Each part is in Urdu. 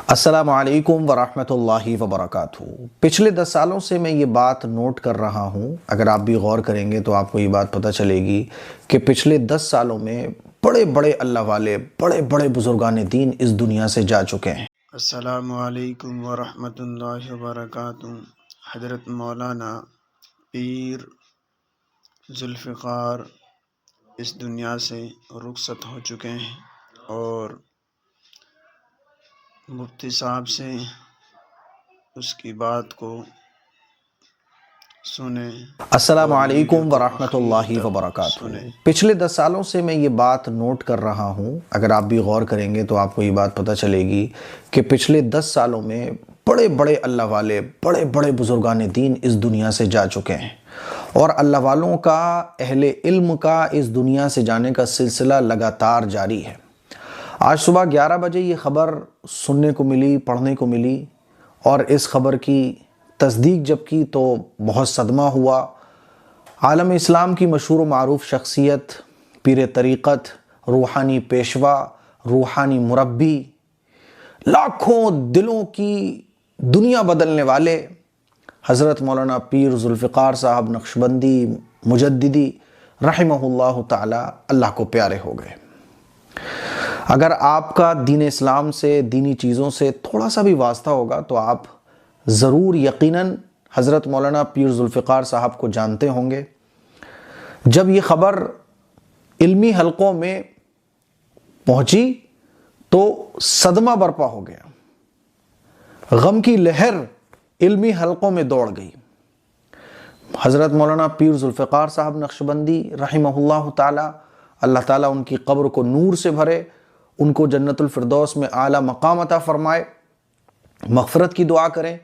السلام علیکم ورحمۃ اللہ وبرکاتہ۔ پچھلے 10 سالوں سے میں یہ بات نوٹ کر رہا ہوں، اگر آپ بھی غور کریں گے تو آپ کو یہ بات پتہ چلے گی کہ پچھلے 10 سالوں میں بڑے بڑے اللہ والے، بڑے بڑے بزرگان دین اس دنیا سے جا چکے ہیں۔ السلام علیکم ورحمۃ اللہ وبرکاتہ۔ حضرت مولانا پیر ذوالفقار اس دنیا سے رخصت ہو چکے ہیں اور مفتی صاحب سے اس کی بات کو سنیں۔ السلام اور علیکم ویڈیو کو ورحمۃ آخر اللہ تک وبرکاتہ۔ سنیں۔ پچھلے 10 سالوں سے میں یہ بات نوٹ کر رہا ہوں، اگر آپ بھی غور کریں گے تو آپ کو یہ بات پتہ چلے گی کہ پچھلے 10 سالوں میں بڑے بڑے اللہ والے، بڑے بڑے بزرگان دین اس دنیا سے جا چکے ہیں، اور اللہ والوں کا، اہل علم کا اس دنیا سے جانے کا سلسلہ لگاتار جاری ہے۔ آج صبح 11 بجے یہ خبر سننے کو ملی، پڑھنے کو ملی، اور اس خبر کی تصدیق جب کی تو بہت صدمہ ہوا۔ عالم اسلام کی مشہور و معروف شخصیت، پیر طریقت، روحانی پیشوا، روحانی مربی، لاکھوں دلوں کی دنیا بدلنے والے حضرت مولانا پیر ذوالفقار صاحب نقشبندی مجددی رحمہ اللہ تعالی اللہ کو پیارے ہو گئے۔ اگر آپ کا دین اسلام سے، دینی چیزوں سے تھوڑا سا بھی واسطہ ہوگا تو آپ ضرور یقیناً حضرت مولانا پیر ذوالفقار صاحب کو جانتے ہوں گے۔ جب یہ خبر علمی حلقوں میں پہنچی تو صدمہ برپا ہو گیا، غم کی لہر علمی حلقوں میں دوڑ گئی۔ حضرت مولانا پیر ذوالفقار صاحب نقشبندی رحمہ اللہ تعالی، اللہ تعالیٰ ان کی قبر کو نور سے بھرے، ان کو جنت الفردوس میں اعلیٰ مقام عطا فرمائے، مغفرت کی دعا کریں،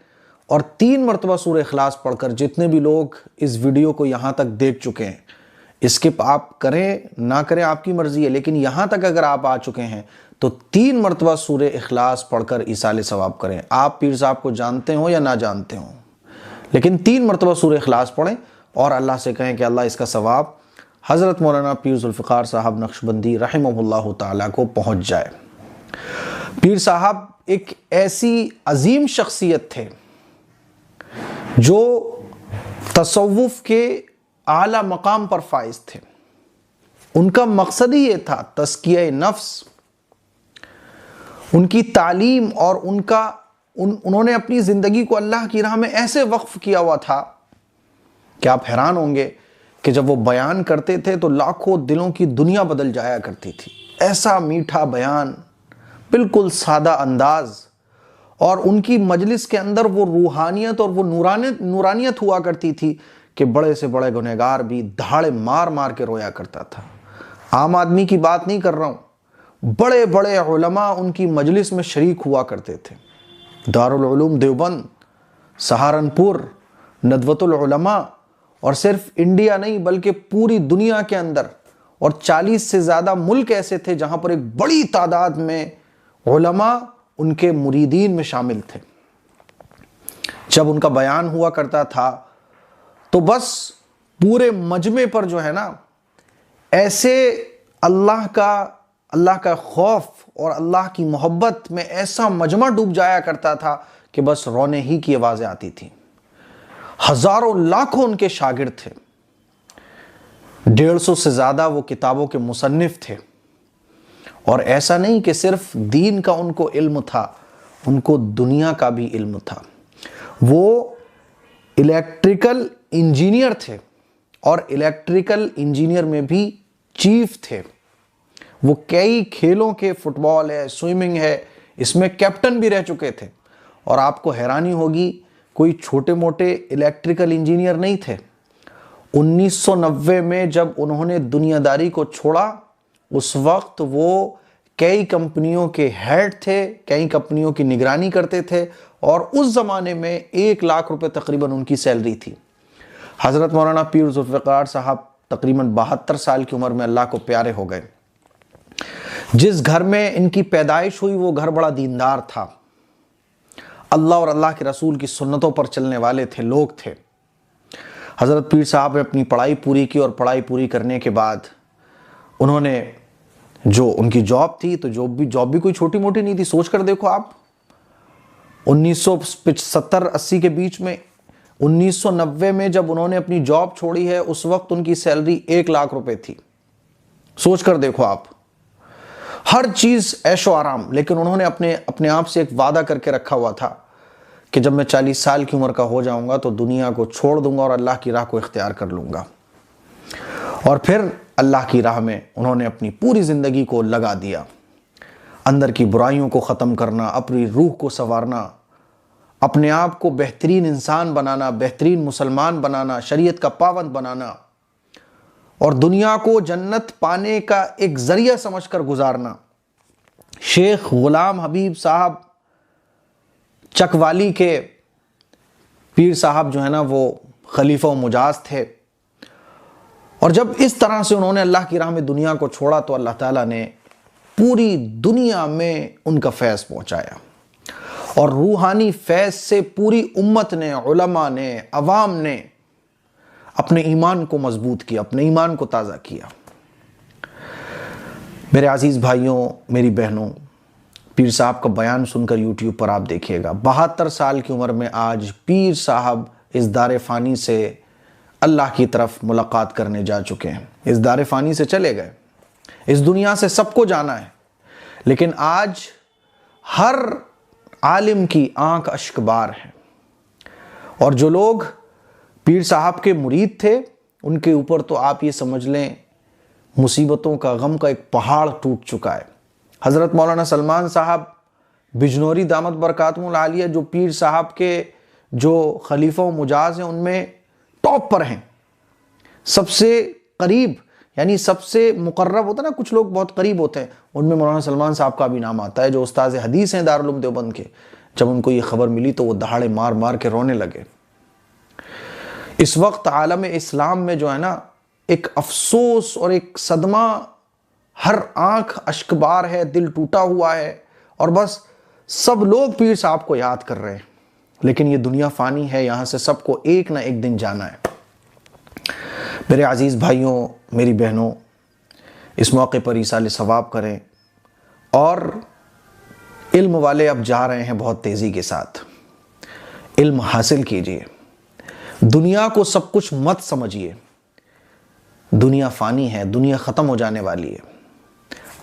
اور 3 مرتبہ سورہ اخلاص پڑھ کر جتنے بھی لوگ اس ویڈیو کو یہاں تک دیکھ چکے ہیں، اسکپ آپ کریں نہ کریں آپ کی مرضی ہے، لیکن یہاں تک اگر آپ آ چکے ہیں تو 3 مرتبہ سورہ اخلاص پڑھ کر ایصال ثواب کریں۔ آپ پیر صاحب کو جانتے ہوں یا نہ جانتے ہوں، لیکن 3 مرتبہ سورہ اخلاص پڑھیں اور اللہ سے کہیں کہ اللہ اس کا ثواب حضرت مولانا پیر ذوالفقار صاحب نقشبندی رحمہ اللہ تعالیٰ کو پہنچ جائے۔ پیر صاحب ایک ایسی عظیم شخصیت تھے جو تصوف کے اعلیٰ مقام پر فائز تھے۔ ان کا مقصد ہی یہ تھا تزکیہ نفس۔ ان کی تعلیم اور انہوں نے اپنی زندگی کو اللہ کی راہ میں ایسے وقف کیا ہوا تھا کہ آپ حیران ہوں گے کہ جب وہ بیان کرتے تھے تو لاکھوں دلوں کی دنیا بدل جایا کرتی تھی۔ ایسا میٹھا بیان، بالکل سادہ انداز، اور ان کی مجلس کے اندر وہ روحانیت اور وہ نورانیت ہوا کرتی تھی کہ بڑے سے بڑے گنہگار بھی دھاڑے مار مار کے رویا کرتا تھا۔ عام آدمی کی بات نہیں کر رہا ہوں، بڑے بڑے علماء ان کی مجلس میں شریک ہوا کرتے تھے۔ دارالعلوم دیوبند، سہارنپور، ندوۃ العلماء، اور صرف انڈیا نہیں بلکہ پوری دنیا کے اندر، اور 40 سے زیادہ ملک ایسے تھے جہاں پر ایک بڑی تعداد میں علماء ان کے مریدین میں شامل تھے۔ جب ان کا بیان ہوا کرتا تھا تو بس پورے مجمع پر جو ہے نا، ایسے اللہ کا خوف اور اللہ کی محبت میں ایسا مجمع ڈوب جایا کرتا تھا کہ بس رونے ہی کی آوازیں آتی تھیں۔ ہزاروں لاکھوں ان کے شاگرد تھے، 150 سے زیادہ وہ کتابوں کے مصنف تھے، اور ایسا نہیں کہ صرف دین کا ان کو علم تھا، ان کو دنیا کا بھی علم تھا۔ وہ الیکٹریکل انجینئر تھے، اور الیکٹریکل انجینئر میں بھی چیف تھے۔ وہ کئی کھیلوں کے، فٹ بال ہے، سوئمنگ ہے، اس میں کیپٹن بھی رہ چکے تھے۔ اور آپ کو حیرانی ہوگی، کوئی چھوٹے موٹے الیکٹریکل انجینئر نہیں تھے۔ 1990 میں جب انہوں نے دنیا داری کو چھوڑا، اس وقت وہ کئی کمپنیوں کے ہیڈ تھے، کئی کمپنیوں کی نگرانی کرتے تھے، اور اس زمانے میں 1 لاکھ روپے تقریباً ان کی سیلری تھی۔ حضرت مولانا پیر ذوالفقار صاحب تقریباً 72 سال کی عمر میں اللہ کو پیارے ہو گئے۔ جس گھر میں ان کی پیدائش ہوئی وہ گھر بڑا دیندار تھا، اللہ اور اللہ کے رسول کی سنتوں پر چلنے والے تھے، لوگ تھے۔ حضرت پیر صاحب نے اپنی پڑھائی پوری کی، اور پڑھائی پوری کرنے کے بعد انہوں نے جو ان کی جاب تھی، تو جاب بھی کوئی چھوٹی موٹی نہیں تھی۔ سوچ کر دیکھو آپ، 1970-80 کے بیچ میں، 1990 میں جب انہوں نے اپنی جاب چھوڑی ہے، اس وقت ان کی سیلری 1 لاکھ روپے تھی۔ سوچ کر دیکھو آپ، ہر چیز عیش و آرام، لیکن انہوں نے اپنے آپ سے ایک وعدہ کر کے رکھا ہوا تھا کہ جب میں 40 سال کی عمر کا ہو جاؤں گا تو دنیا کو چھوڑ دوں گا اور اللہ کی راہ کو اختیار کر لوں گا۔ اور پھر اللہ کی راہ میں انہوں نے اپنی پوری زندگی کو لگا دیا، اندر کی برائیوں کو ختم کرنا، اپنی روح کو سنوارنا، اپنے آپ کو بہترین انسان بنانا، بہترین مسلمان بنانا، شریعت کا پابند بنانا، اور دنیا کو جنت پانے کا ایک ذریعہ سمجھ کر گزارنا۔ شیخ غلام حبیب صاحب چکوالی کے پیر صاحب جو ہے نا، وہ خلیفہ و مجاز تھے، اور جب اس طرح سے انہوں نے اللہ کی راہ میں دنیا کو چھوڑا تو اللہ تعالیٰ نے پوری دنیا میں ان کا فیض پہنچایا، اور روحانی فیض سے پوری امت نے، علماء نے، عوام نے اپنے ایمان کو مضبوط کیا، اپنے ایمان کو تازہ کیا۔ میرے عزیز بھائیوں، میری بہنوں، پیر صاحب کا بیان سن کر یوٹیوب پر آپ دیکھیے گا، 72 سال کی عمر میں آج پیر صاحب اس دار فانی سے اللہ کی طرف ملاقات کرنے جا چکے ہیں، اس دار فانی سے چلے گئے، اس دنیا سے سب کو جانا ہے، لیکن آج ہر عالم کی آنکھ اشک بار ہے، اور جو لوگ پیر صاحب کے مرید تھے ان کے اوپر تو آپ یہ سمجھ لیں مصیبتوں کا، غم کا ایک پہاڑ ٹوٹ چکا ہے۔ حضرت مولانا سلمان صاحب بجنوری دامت برکاتہم العالیہ، جو پیر صاحب کے جو خلیفہ و مجاز ہیں ان میں ٹاپ پر ہیں، سب سے قریب، یعنی سب سے مقرب ہوتا ہے نا، کچھ لوگ بہت قریب ہوتے ہیں، ان میں مولانا سلمان صاحب کا بھی نام آتا ہے، جو استاذ حدیث ہیں دارالعلوم دیوبند کے۔ جب ان کو یہ خبر ملی تو وہ دہاڑے مار مار کے رونے لگے۔ اس وقت عالم اسلام میں جو ہے نا، ایک افسوس اور ایک صدمہ، ہر آنکھ اشکبار ہے، دل ٹوٹا ہوا ہے، اور بس سب لوگ پیر صاحب کو یاد کر رہے ہیں، لیکن یہ دنیا فانی ہے، یہاں سے سب کو ایک نہ ایک دن جانا ہے۔ میرے عزیز بھائیوں، میری بہنوں، اس موقع پر ایصال ثواب کریں، اور علم والے اب جا رہے ہیں بہت تیزی کے ساتھ، علم حاصل کیجئے، دنیا کو سب کچھ مت سمجھیے، دنیا فانی ہے، دنیا ختم ہو جانے والی ہے،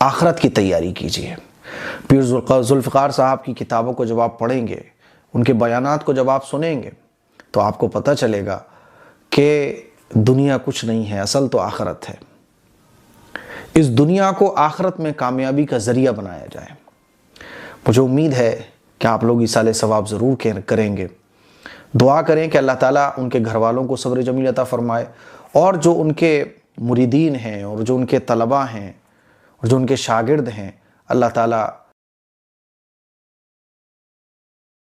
آخرت کی تیاری کیجئے۔ پیر ذوالفقار صاحب کی کتابوں کو جب آپ پڑھیں گے، ان کے بیانات کو جب آپ سنیں گے تو آپ کو پتہ چلے گا کہ دنیا کچھ نہیں ہے، اصل تو آخرت ہے۔ اس دنیا کو آخرت میں کامیابی کا ذریعہ بنایا جائے۔ مجھے امید ہے کہ آپ لوگ ایصال ثواب ضرور کریں گے۔ دعا کریں کہ اللہ تعالیٰ ان کے گھر والوں کو صبر جمیل عطا فرمائے، اور جو ان کے مریدین ہیں، اور جو ان کے طلباء ہیں، اور جو ان کے شاگرد ہیں، اللہ تعالیٰ